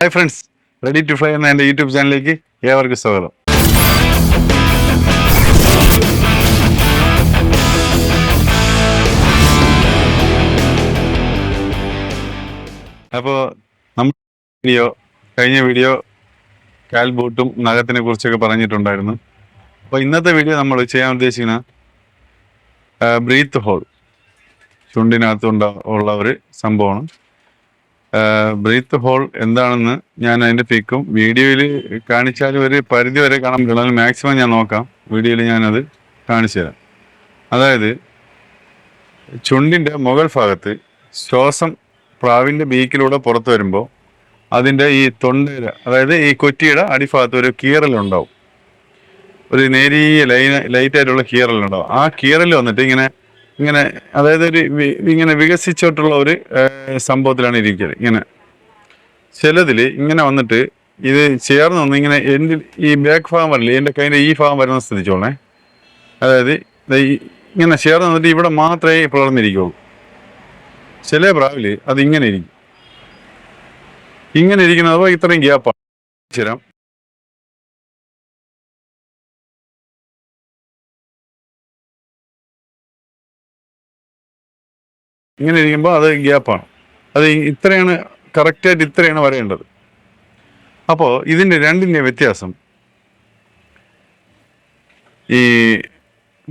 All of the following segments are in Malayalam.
Hi friends, ready to fly എന്ന എൻ്റെ യൂട്യൂബ് ചാനലിലേക്ക് ഏവർക്കും സ്വാഗതം. അപ്പോൾ നമ്മുടെ കഴിഞ്ഞ വീഡിയോ കാൽ ബൂട്ടും നഖത്തിനെ കുറിച്ചൊക്കെ പറഞ്ഞിട്ടുണ്ടായിരുന്നു. അപ്പോൾ ഇന്നത്തെ വീഡിയോ നമ്മൾ ചെയ്യാൻ ഉദ്ദേശിക്കുന്ന ബ്രീത്ത് ഹോൾ, ചുണ്ടിനകത്ത് ഉള്ള ഒരു സംഭവമാണ്. ബ്രീത്ത് ഹോൾ എന്താണെന്ന് ഞാൻ അതിൻ്റെ പിക്കും വീഡിയോയിൽ കാണിച്ചാലും ഒരു പരിധി വരെ കാണാൻ പറ്റില്ല. അതിൽ മാക്സിമം ഞാൻ നോക്കാം, വീഡിയോയിൽ ഞാനത് കാണിച്ചു തരാം. അതായത് ചുണ്ടിൻ്റെ മുകൾ ഭാഗത്ത് ശ്വാസം പ്രാവിൻ്റെ ബീക്കിലൂടെ പുറത്ത് വരുമ്പോൾ അതിൻ്റെ ഈ തൊണ്ടയിൽ, അതായത് ഈ കൊറ്റിയുടെ അടിഭാഗത്ത് ഒരു കീറലുണ്ടാവും, ഒരു നേരിയ ലൈറ്റായിട്ടുള്ള കീറലുണ്ടാവും. ആ കീറൽ വന്നിട്ട് ഇങ്ങനെ അതായത് ഇങ്ങനെ വികസിച്ചിട്ടുള്ള ഒരു സംഭവത്തിലാണ് ഇരിക്കുന്നത്. ഇങ്ങനെ ചിലതിൽ ഇങ്ങനെ വന്നിട്ട് ഇത് ചേർന്ന് വന്ന് ഇങ്ങനെ എൻ്റെ ഈ ബാക്ക് ഭാഗം വരില്ലേ, എൻ്റെ കയ്യിൻ്റെ ഈ ഭാഗം വരുന്ന ശ്രദ്ധിച്ചോളേ. അതായത് ഇങ്ങനെ ചേർന്ന് വന്നിട്ട് ഇവിടെ മാത്രമേ പിളർന്നിരിക്കുള്ളൂ. ചില പ്രാവിൽ അത് ഇങ്ങനെ ഇരിക്കും. ഇങ്ങനെ ഇരിക്കുന്നത് അപ്പോൾ ഇത്രയും ഗ്യാപ്പാണ്. ചേരാം ഇങ്ങനെ ഇരിക്കുമ്പോൾ അത് ഗ്യാപ്പാണ്. അത് ഇത്രയാണ്, കറക്റ്റായിട്ട് ഇത്രയാണ് വരേണ്ടത്. അപ്പോൾ ഇതിൻ്റെ രണ്ടിൻ്റെ വ്യത്യാസം, ഈ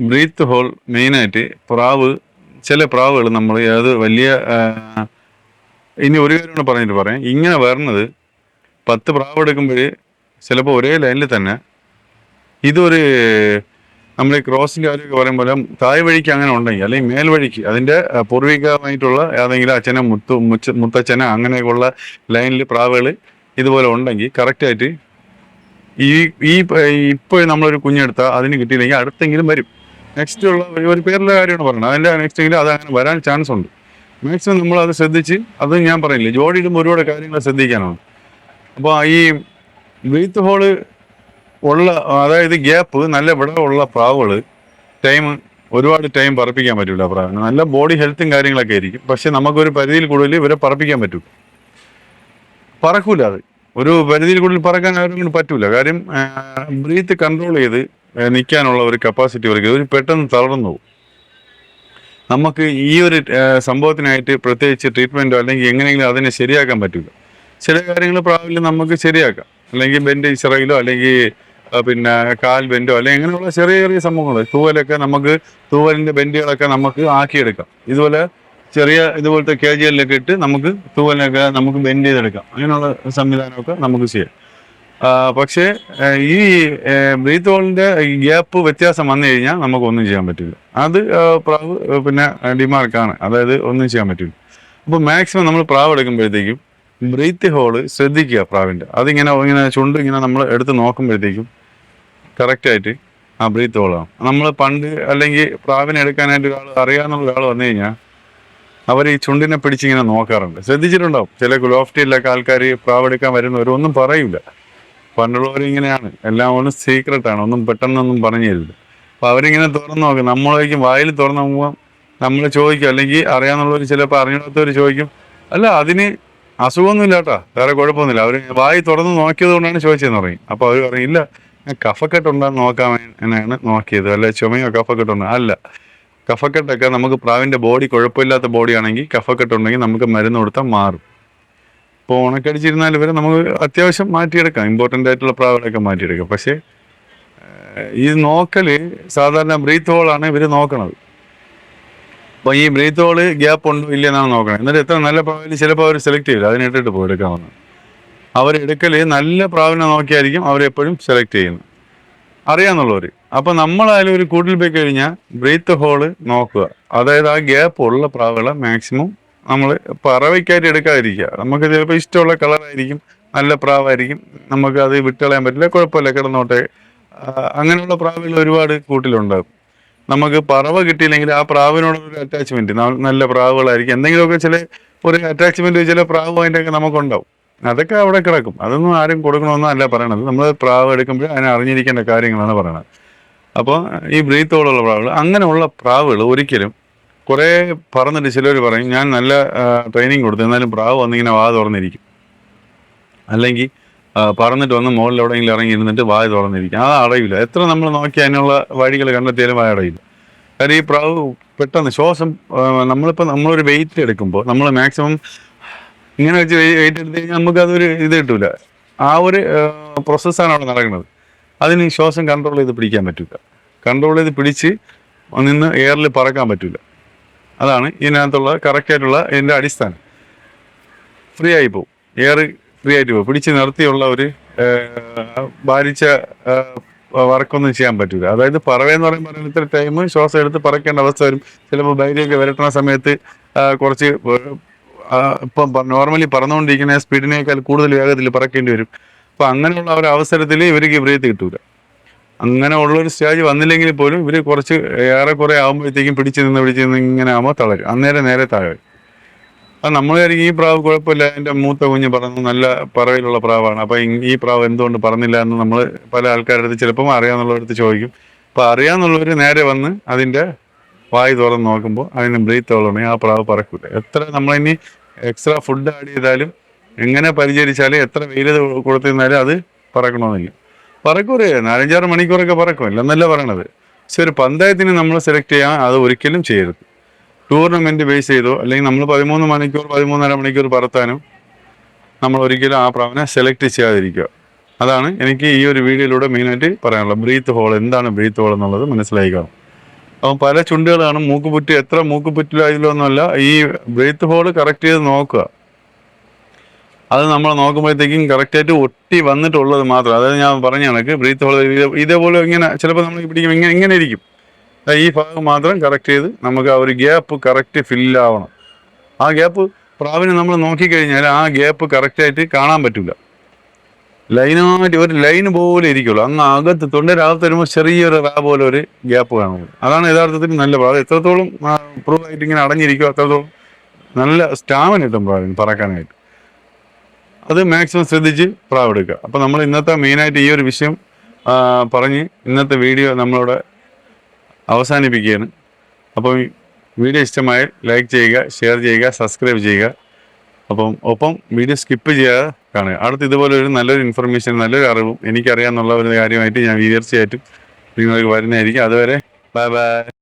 ബ്രീത്ത് ഹോൾ മെയിനായിട്ട് ചില പ്രാവുകൾ നമ്മൾ അത് വലിയ ഇനി ഒരു കാര്യം കൂടെ പറഞ്ഞിട്ട് പറയാം. ഇങ്ങനെ വരണത് 10 പ്രാവ് എടുക്കുമ്പോൾ ചിലപ്പോൾ ഒരേ ലൈനിൽ തന്നെ ഇതൊരു നമ്മൾ ഈ ക്രോസിൻ്റെ കാര്യമൊക്കെ പറയുമ്പോൾ തായ് വഴിക്ക് അങ്ങനെ ഉണ്ടെങ്കിൽ, അല്ലെങ്കിൽ മേൽവഴിക്ക് അതിൻ്റെ പൂർവികമായിട്ടുള്ള ഏതെങ്കിലും അച്ഛനെ മുത്തച്ഛന അങ്ങനെയൊക്കെയുള്ള ലൈനിൽ പ്രാവുകൾ ഇതുപോലെ ഉണ്ടെങ്കിൽ കറക്റ്റായിട്ട് ഇപ്പോൾ നമ്മളൊരു കുഞ്ഞെടുത്താൽ അതിന് കിട്ടിയില്ലെങ്കിൽ അടുത്തെങ്കിലും വരും. നെക്സ്റ്റ് ഉള്ള ഒരു പേരിലെ കാര്യമാണ് പറയുന്നത്. അതിൻ്റെ നെക്സ്റ്റെങ്കിലും അത് അങ്ങനെ വരാൻ ചാൻസ് ഉണ്ട്. മാക്സിമം നമ്മളത് ശ്രദ്ധിച്ച്, അത് ഞാൻ പറയില്ലേ, ജോഡിയിടുമ്പോൾ ഒരുപാട് കാര്യങ്ങൾ ശ്രദ്ധിക്കാനാണ്. അപ്പോൾ ഈ ബ്രീത്ത് ഹോള് അതായത് ഗ്യാപ്പ് നല്ല വിടവുള്ള പ്രാവുകൾ ഒരുപാട് ടൈം പറപ്പിക്കാൻ പറ്റില്ല. പ്രാവിന് നല്ല ബോഡി ഹെൽത്തും കാര്യങ്ങളൊക്കെ ആയിരിക്കും, പക്ഷെ നമുക്കൊരു പരിധിയിൽ കൂടുതൽ ഇവരെ പറപ്പിക്കാൻ പറ്റും. പറക്കൂല, അത് ഒരു പരിധിയിൽ കൂടുതൽ പറക്കാൻ ആരും കൊണ്ട് പറ്റൂല. കാര്യം ബ്രീത്ത് കൺട്രോൾ ചെയ്ത് നിൽക്കാനുള്ള ഒരു കപ്പാസിറ്റി അവർക്ക്, ഒരു പെട്ടെന്ന് തളർന്നു പോകും. നമുക്ക് ഈ ഒരു സംഭവത്തിനായിട്ട് പ്രത്യേകിച്ച് ട്രീറ്റ്മെൻറ്റോ അല്ലെങ്കിൽ എങ്ങനെയെങ്കിലും അതിനെ ശരിയാക്കാൻ പറ്റില്ല. ചില കാര്യങ്ങൾ പ്രാവിൽ നമുക്ക് ശരിയാക്കാം, അല്ലെങ്കിൽ ബെൻഡ് ചിറകിലോ അല്ലെങ്കിൽ പിന്നെ കാൽ ബെൻഡോ അല്ലെങ്കിൽ അങ്ങനെയുള്ള ചെറിയ ചെറിയ സംഭവങ്ങൾ, തൂവലിൻ്റെ ബെൻഡുകളൊക്കെ നമുക്ക് ആക്കിയെടുക്കാം. ഇതുപോലത്തെ കേജുകളിലൊക്കെ ഇട്ട് നമുക്ക് തൂവലിനൊക്കെ നമുക്ക് ബെൻഡ് ചെയ്തെടുക്കാം. അങ്ങനെയുള്ള സംവിധാനമൊക്കെ നമുക്ക് ചെയ്യാം. പക്ഷേ ഈ ബ്രീത്ത് ഹോളിൻ്റെ ഗ്യാപ്പ് വ്യത്യാസം വന്നു കഴിഞ്ഞാൽ നമുക്കൊന്നും ചെയ്യാൻ പറ്റില്ല. അത് പ്രാവ് പിന്നെ ഡിമാർക്കാണ്, അതായത് ഒന്നും ചെയ്യാൻ പറ്റില്ല. അപ്പോൾ മാക്സിമം നമ്മൾ പ്രാവ് എടുക്കുമ്പോഴത്തേക്കും ബ്രീത്ത് ഹോള് ശ്രദ്ധിക്കുക പ്രാവിൻ്റെ. ഇങ്ങനെ ചുണ്ട് ഇങ്ങനെ നമ്മൾ എടുത്ത് നോക്കുമ്പോഴത്തേക്കും കറക്റ്റായിട്ട് ആ ബ്രീത്ത് ഹോളാണ്. നമ്മൾ പണ്ട് അല്ലെങ്കിൽ പ്രാവിനെ എടുക്കാനായിട്ട് അറിയാവുന്ന ഒരാൾ വന്നു കഴിഞ്ഞാൽ അവർ ഈ ചുണ്ടിനെ പിടിച്ചിങ്ങനെ നോക്കാറുണ്ട്, ശ്രദ്ധിച്ചിട്ടുണ്ടാവും. ചില ലോഫ്റ്റിലൊക്കെ ആൾക്കാർ പ്രാവ് എടുക്കാൻ വരുന്നവരൊന്നും പറയില്ല. പണ്ടുള്ളവരിങ്ങനെയാണ്, എല്ലാം ഒന്നും സീക്രട്ടാണ്, ഒന്നും പെട്ടെന്നൊന്നും പറഞ്ഞു തരില്ല. അപ്പോൾ അവരിങ്ങനെ തുറന്ന് നോക്കും. നമ്മളേക്കും വായിൽ തുറന്ന് നോക്കുമ്പോൾ നമ്മൾ ചോദിക്കും, അല്ലെങ്കിൽ അറിയാവുന്നവർ ചിലപ്പോൾ അറിയാത്തവർ ചോദിക്കും, അല്ല അതിന് അസുഖമൊന്നുമില്ല കേട്ടോ, വേറെ കുഴപ്പമൊന്നുമില്ല, അവർ വായി തുറന്ന് നോക്കിയത് കൊണ്ടാണ് ചോദിച്ചതെന്ന് പറയും. അപ്പോൾ അവർ പറയും, ഇല്ല ഞാൻ കഫക്കെട്ടുണ്ടാന്ന് നോക്കാൻ എന്നാണ് നോക്കിയത്, അല്ല ചുമയോ കഫക്കെട്ടുണ്ടോ. അല്ല, കഫക്കെട്ടൊക്കെ നമുക്ക് പ്രാവിൻ്റെ ബോഡി കുഴപ്പമില്ലാത്ത ബോഡിയാണെങ്കിൽ കഫക്കെട്ടുണ്ടെങ്കിൽ നമുക്ക് മരുന്ന് കൊടുത്താൽ മാറും. ഇപ്പോൾ ഉണക്കടിച്ചിരുന്നാൽ ഇവരെ നമുക്ക് അത്യാവശ്യം മാറ്റിയെടുക്കാം, ഇമ്പോർട്ടൻ്റ് ആയിട്ടുള്ള പ്രാവുകളൊക്കെ മാറ്റിയെടുക്കാം. പക്ഷേ ഈ നോക്കൽ സാധാരണ ബ്രീത്ത് ഹോളാണ് ഇവർ നോക്കണത്. അപ്പോൾ ഈ ബ്രീത്ത് ഹോള് ഗ്യാപ്പ് ഉണ്ടോ ഇല്ലെന്നാണ് നോക്കണം. എന്നിട്ട് എത്ര നല്ല പ്രാവിൽ ചിലപ്പോൾ അവർ സെലക്ട് ചെയ്യില്ല, അതിനിട്ടിട്ട് പോയി എടുക്കാവുന്നത്. അവരെടുക്കൽ നല്ല പ്രാവിനെ നോക്കിയായിരിക്കും അവരെപ്പോഴും സെലക്ട് ചെയ്യുന്നത്, അറിയാമെന്നുള്ളവർ. അപ്പോൾ നമ്മളായാലും ഒരു കൂട്ടിൽ പോയി കഴിഞ്ഞാൽ ബ്രീത്ത് ഹോള് നോക്കുക. അതായത് ആ ഗ്യാപ്പ് ഉള്ള പ്രാവുകളെ മാക്സിമം നമ്മൾ പറവയ്ക്കായിട്ട് എടുക്കാതിരിക്കുക. നമുക്ക് ചിലപ്പോൾ ഇഷ്ടമുള്ള കളറായിരിക്കും, നല്ല പ്രാവായിരിക്കും, നമുക്ക് അത് വിട്ടുകളയാൻ പറ്റില്ല, കുഴപ്പമില്ല, കിടന്നോട്ടെ. അങ്ങനെയുള്ള പ്രാവുകൾ ഒരുപാട് കൂട്ടിലുണ്ടാകും. നമുക്ക് പറവ കിട്ടിയില്ലെങ്കിൽ ആ പ്രാവിനോടൊരു അറ്റാച്ച്മെൻറ്റ്, നല്ല പ്രാവുകളായിരിക്കും, എന്തെങ്കിലുമൊക്കെ ഒരു അറ്റാച്ച്മെൻറ്റ് ചില പ്രാവുമായിട്ടൊക്കെ നമുക്കുണ്ടാവും. അതൊക്കെ അവിടെ കിടക്കും. അതൊന്നും ആരും കൊടുക്കണമെന്നും അല്ല പറയണത്. നമ്മൾ പ്രാവ് എടുക്കുമ്പോൾ അതിനെ അറിഞ്ഞിരിക്കേണ്ട കാര്യങ്ങളാണ് പറയണത്. അപ്പോൾ ഈ ബ്രീത്ത് ഹോളുള്ള പ്രാവുകൾ, അങ്ങനെയുള്ള പ്രാവുകൾ ഒരിക്കലും കുറേ പറന്നിട്ട് ചിലർ പറയും, ഞാൻ നല്ല ട്രെയിനിങ് കൊടുത്തു എന്നാലും പ്രാവ് വന്നിങ്ങനെ വാ തുറന്നിരിക്കും. അല്ലെങ്കിൽ പറന്നിട്ട് വന്ന് മുകളിൽ എവിടെയെങ്കിലും ഇറങ്ങി ഇരുന്നിട്ട് വായ തുറന്നിരിക്കും. അത് അടയില്ല. എത്ര നമ്മൾ നോക്കി അതിനുള്ള വഴികൾ കണ്ടെത്തിയാലും വായ അടയില്ല. കാര്യം ഈ പ്രാവ് പെട്ടെന്ന് ശ്വാസം നമ്മളൊരു വെയിറ്റ് എടുക്കുമ്പോൾ നമ്മൾ മാക്സിമം ഇങ്ങനെ വെച്ച് വെയിറ്റ് എടുത്ത് കഴിഞ്ഞാൽ നമുക്കതൊരു ഇത് കിട്ടൂല. ആ ഒരു പ്രോസസ്സാണ് അവിടെ നടക്കുന്നത്. അതിന് ശ്വാസം കൺട്രോൾ ചെയ്ത് പിടിക്കാൻ പറ്റില്ല. കൺട്രോൾ ചെയ്ത് പിടിച്ച് നിന്ന് എയറിൽ പറക്കാൻ പറ്റില്ല. അതാണ് ഇതിനകത്തുള്ള കറക്റ്റായിട്ടുള്ള ഇതിൻ്റെ അടിസ്ഥാനം. ഫ്രീ ആയി പോകും, എയർ ഫ്രീ ആയിട്ട് പോകും. പിടിച്ച് നിർത്തിയുള്ള ഒരു ഭാരിച്ച വർക്കൊന്നും ചെയ്യാൻ പറ്റില്ല. അതായത് പറവയെന്ന് പറയുമ്പോൾ ഇത്ര ടൈം ശ്വാസം എടുത്ത് പറക്കേണ്ട അവസ്ഥ വരും. ചിലപ്പോൾ ബൈരിയൊക്കെ വരട്ടുന്ന സമയത്ത് കുറച്ച് ഇപ്പം നോർമലി പറന്നുകൊണ്ടിരിക്കുന്ന സ്പീഡിനേക്കാൾ കൂടുതൽ വേഗത്തിൽ പറക്കേണ്ടി വരും. അപ്പോൾ അങ്ങനെയുള്ള ഒരു അവസരത്തിൽ ഇവർക്ക് ബ്രീത്ത് കിട്ടൂല. അങ്ങനെ ഉള്ളൊരു സ്റ്റേജ് വന്നില്ലെങ്കിൽ പോലും ഇവർ കുറച്ച് ഏറെക്കുറെ ആകുമ്പോഴത്തേക്കും പിടിച്ച് നിന്ന് ഇങ്ങനെ ആകുമ്പോൾ തളരും. അന്നേരം നേരെ താഴെ വരും. അത് നമ്മൾ ഈ പ്രാവ് കുഴപ്പമില്ല, എൻ്റെ മൂത്ത കുഞ്ഞ് പറഞ്ഞു നല്ല പറവിലുള്ള പ്രാവാണ്, അപ്പോൾ ഈ പ്രാവ് എന്തുകൊണ്ട് പറഞ്ഞില്ല എന്ന് നമ്മൾ പല ആൾക്കാരുടെ അടുത്ത് ചിലപ്പം അറിയാമെന്നുള്ളവരടുത്ത് ചോദിക്കും. അപ്പോൾ അറിയാമെന്നുള്ളവർ നേരെ വന്ന് അതിൻ്റെ വായ് തുറന്ന് നോക്കുമ്പോൾ അതിന് ബ്രീത്ത് ഉള്ളതുണ്ടെങ്കിൽ ആ പ്രാവ് പറക്കില്ല. എത്ര നമ്മളിനി എക്സ്ട്രാ ഫുഡ് ആഡ് ചെയ്താലും എങ്ങനെ പരിചരിച്ചാലും എത്ര വെയിൽ കൊടുത്തിരുന്നാലും അത് പറക്കണമെന്നില്ല. പറക്കൂറേ 4-5 മണിക്കൂറൊക്കെ പറക്കും, ഇല്ലെന്നല്ല പറയണത്. പക്ഷെ ഒരു പന്തയത്തിന് നമ്മൾ സെലക്ട് ചെയ്യാൻ അത് ഒരിക്കലും ചെയ്യരുത്. ടൂർണമെൻറ്റ് ബേസ് ചെയ്തോ അല്ലെങ്കിൽ നമ്മൾ 13 മണിക്കൂർ 13.5 മണിക്കൂർ പറത്താനും നമ്മൾ ഒരിക്കലും ആ പ്രാവിനെ സെലക്ട് ചെയ്യാതിരിക്കുക. അതാണ് എനിക്ക് ഈ ഒരു വീഡിയോയിലൂടെ മെയിനായിട്ട് പറയാനുള്ളത്. ബ്രീത്ത് ഹോൾ എന്താണ് ബ്രീത്ത് ഹോൾ എന്നുള്ളത് മനസ്സിലാക്കണം. അപ്പം പല ചുണ്ടുകളാണ് മൂക്കുപുറ്റ്, എത്ര മൂക്കുപുറ്റിലായതിലൊന്നുമല്ല, ഈ ബ്രീത്ത് ഹോൾ കറക്റ്റ് ചെയ്ത് നോക്കുക. അത് നമ്മൾ നോക്കുമ്പോഴത്തേക്കും കറക്റ്റായിട്ട് ഒട്ടി വന്നിട്ടുള്ളത് മാത്രം. അതായത് ഞാൻ പറഞ്ഞ കണക്ക് ബ്രീത്ത് ഹോൾ ഇതേപോലെ ഇങ്ങനെ ചിലപ്പോൾ നമ്മൾ പിടിക്കും, ഇങ്ങനെ ഇരിക്കും. ഈ ഭാഗം മാത്രം കറക്റ്റ് ചെയ്ത് നമുക്ക് ആ ഒരു ഗ്യാപ്പ് കറക്റ്റ് ഫില്ലാവണം. ആ ഗ്യാപ്പ് പ്രാവിനെ നമ്മൾ നോക്കിക്കഴിഞ്ഞാൽ ആ ഗ്യാപ്പ് കറക്റ്റായിട്ട് കാണാൻ പറ്റില്ല. ലൈനായിട്ട് ഒരു ലൈന് പോലെ ഇരിക്കുള്ളൂ. അങ്ങ് അകത്ത് തൊണ്ടരാകത്ത് വരുമ്പോൾ ചെറിയൊരു പോലെ ഒരു ഗ്യാപ്പ് കാണുള്ളൂ. അതാണ് യഥാർത്ഥത്തിൽ നല്ല പ്രാവ്. എത്രത്തോളം പ്രൂവ് ആയിട്ട് ഇങ്ങനെ അടഞ്ഞിരിക്കും അത്രത്തോളം നല്ല സ്റ്റാമിന കിട്ടും പ്രാവിന് പറക്കാനായിട്ട്. അത് മാക്സിമം ശ്രദ്ധിച്ച് പ്രാവ് എടുക്കുക. അപ്പോൾ നമ്മൾ ഇന്നത്തെ മെയിനായിട്ട് ഈ ഒരു വിഷയം പറഞ്ഞ് ഇന്നത്തെ വീഡിയോ നമ്മളിവിടെ അവസാനിപ്പിക്കുകയാണ്. അപ്പോൾ വീഡിയോ ഇഷ്ടമായാൽ ലൈക്ക് ചെയ്യുക, ഷെയർ ചെയ്യുക, സബ്സ്ക്രൈബ് ചെയ്യുക. ഒപ്പം വീഡിയോ സ്കിപ്പ് ചെയ്യാതെ കാണുക. അടുത്ത് ഇതുപോലെ ഒരു നല്ലൊരു ഇൻഫർമേഷൻ, നല്ലൊരു അറിവും എനിക്കറിയാമെന്നുള്ള ഒരു കാര്യമായിട്ട് ഞാൻ തീർച്ചയായിട്ടും നിങ്ങൾക്ക് വരുന്നതായിരിക്കും. അതുവരെ ബൈ ബൈ.